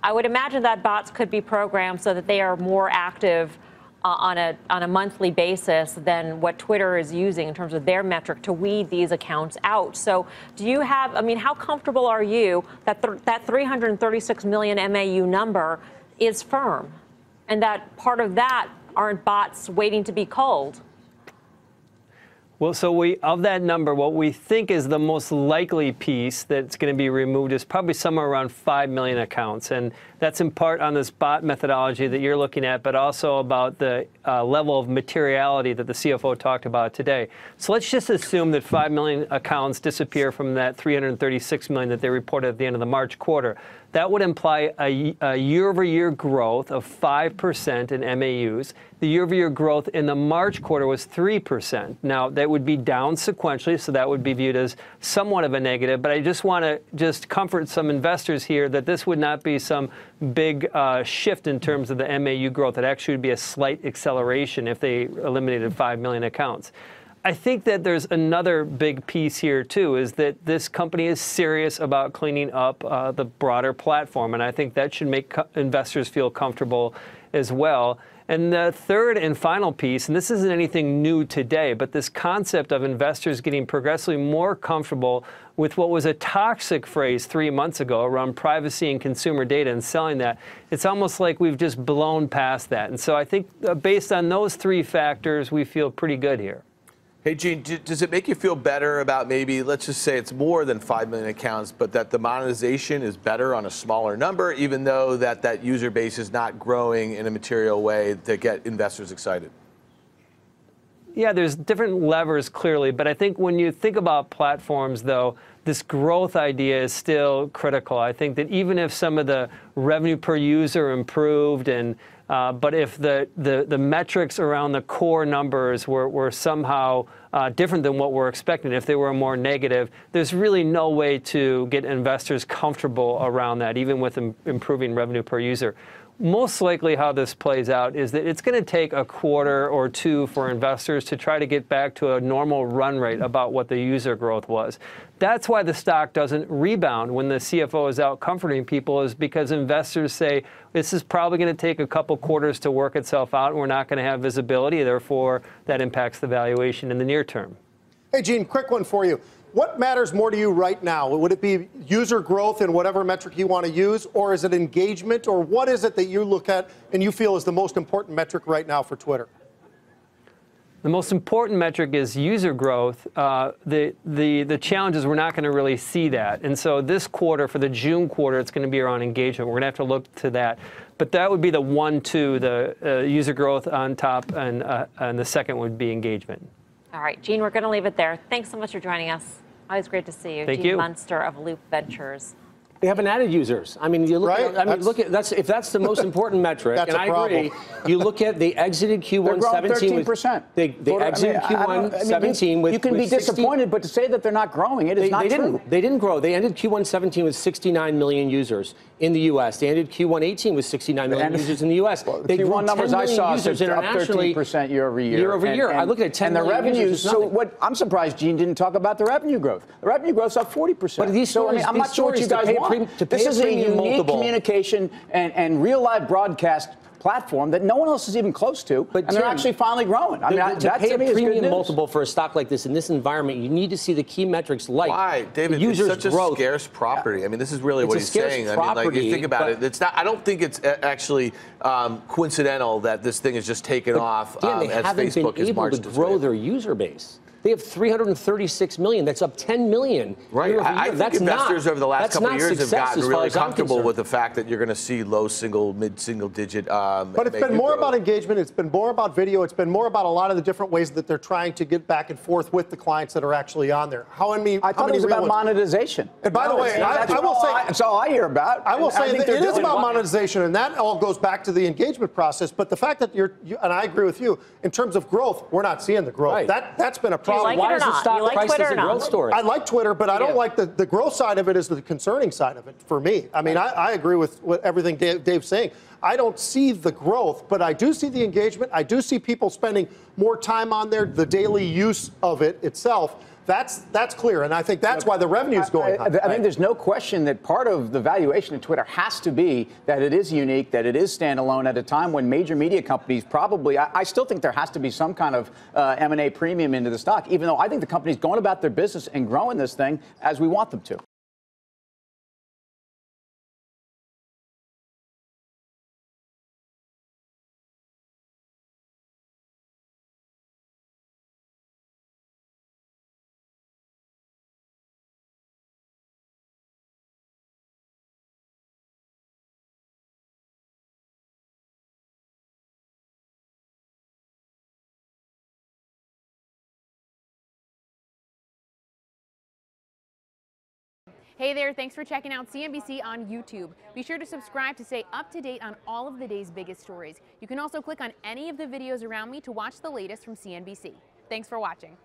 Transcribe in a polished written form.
I would imagine that bots could be programmed so that they are more active on a monthly basis than what Twitter is using in terms of their metric to weed these accounts out. So do you have, I mean, how comfortable are you that that 336 million MAU number is firm and that part of that aren't bots waiting to be culled? Well, so of that number, what we think is the most likely piece that's going to be removed is probably somewhere around 5 million accounts. And that's in part on this bot methodology that you're looking at, but also about the level of materiality that the CFO talked about today. So let's just assume that 5 million accounts disappear from that 336 million that they reported at the end of the March quarter. That would imply a year-over-year growth of 5% in MAUs. The year-over-year growth in the March quarter was 3%. Now, that would be down sequentially, so that would be viewed as somewhat of a negative. But I just want to comfort some investors here that this would not be some big shift in terms of the MAU growth. It actually would be a slight acceleration if they eliminated 5 million accounts. I think that there's another big piece here, too, is that this company is serious about cleaning up the broader platform. And I think that should make investors feel comfortable as well. And the third and final piece, and this isn't anything new today, but this concept of investors getting progressively more comfortable with what was a toxic phrase 3 months ago around privacy and consumer data and selling that, it's almost like we've just blown past that. And so I think based on those three factors, we feel pretty good here. Hey, Gene, does it make you feel better about maybe, let's just say it's more than 5 million accounts, but that the monetization is better on a smaller number, even though that user base is not growing in a material way to get investors excited? Yeah, there's different levers, clearly. But I think when you think about platforms, though, this growth idea is still critical. I think that even if some of the revenue per user improved but if the metrics around the core numbers were somehow different than what we're expecting, if they were more negative, there's really no way to get investors comfortable around that, even with improving revenue per user. Most likely how this plays out is that it's going to take a quarter or two for investors to try to get back to a normal run rate about what the user growth was. That's why the stock doesn't rebound when the CFO is out comforting people, is because investors say this is probably going to take a couple quarters to work itself out and we're not going to have visibility. Therefore, that impacts the valuation in the near term. Hey, Gene, quick one for you. What matters more to you right now? Would it be user growth in whatever metric you want to use, or is it engagement, or what is it that you look at and you feel is the most important metric right now for Twitter? The most important metric is user growth. The challenge is we're not going to really see that. And so this quarter, for the June quarter, it's going to be around engagement. We're going to have to look to that. But that would be the 1-2, the user growth on top, and the second would be engagement. All right, Gene, we're going to leave it there. Thanks so much for joining us. Always great to see you. Thank Gene you. Munster of Loop Ventures. They haven't added users. I mean, you look right? at, look at if that's the most important metric, that's and I agree. You look at they exited Q1 17 with 13%. They exited Q1 17 with. You can be disappointed, but to say that they're not growing, it is not true. They didn't grow. They ended Q1 17 with 69 million users in the U.S. They ended Q1 18 with 69 million users in the U.S. Well, they Q1 numbers I saw users internationally, up 13% year over year. Year over year. I look at 10 and the million revenues. users. So what? I'm surprised Gene didn't talk about the revenue growth. The revenue growth's up 40%. But these stories, I'm not sure what you guys want. This is a unique communication and real live broadcast platform that no one else is even close to, and they're actually finally growing. I mean, to pay a premium multiple for a stock like this in this environment, you need to see the key metrics like why, David? The users' it's such growth. a scarce property. I mean, this is really what he's saying. I mean, like, you think about it. It's not. I don't think it's actually coincidental that this thing is just taken off They as haven't Facebook been is able to grow their user base. They have 336 million. That's up 10 million. Right. I think investors over the last couple of years have gotten really comfortable with the fact that you're going to see low mid-single digit. But it's been more about engagement. It's been more about video. It's been more about a lot of the different ways that they're trying to get back and forth with the clients that are actually on there. I thought it was about monetization. And by the way, I will say that's all I hear about. I will say that it is about monetization, and that all goes back to the engagement process. But the fact that and I agree with you, in terms of growth, we're not seeing the growth. Right. That's been a problem. Like Why is the stock price as a growth story? I like Twitter, but I don't like the growth side of it is the concerning side of it for me. I mean, I agree with everything Dave's saying. I don't see the growth, but I do see the engagement. I do see people spending more time on there, the daily use of it itself. That's clear, and I think that's why the revenue is going high. I think there's no question that part of the valuation of Twitter has to be that it is unique, that it is standalone at a time when major media companies probably, I still think there has to be some kind of M&A premium into the stock, even though I think the company's going about their business and growing this thing as we want them to. Hey there, thanks for checking out CNBC on YouTube. Be sure to subscribe to stay up to date on all of the day's biggest stories. You can also click on any of the videos around me to watch the latest from CNBC. Thanks for watching.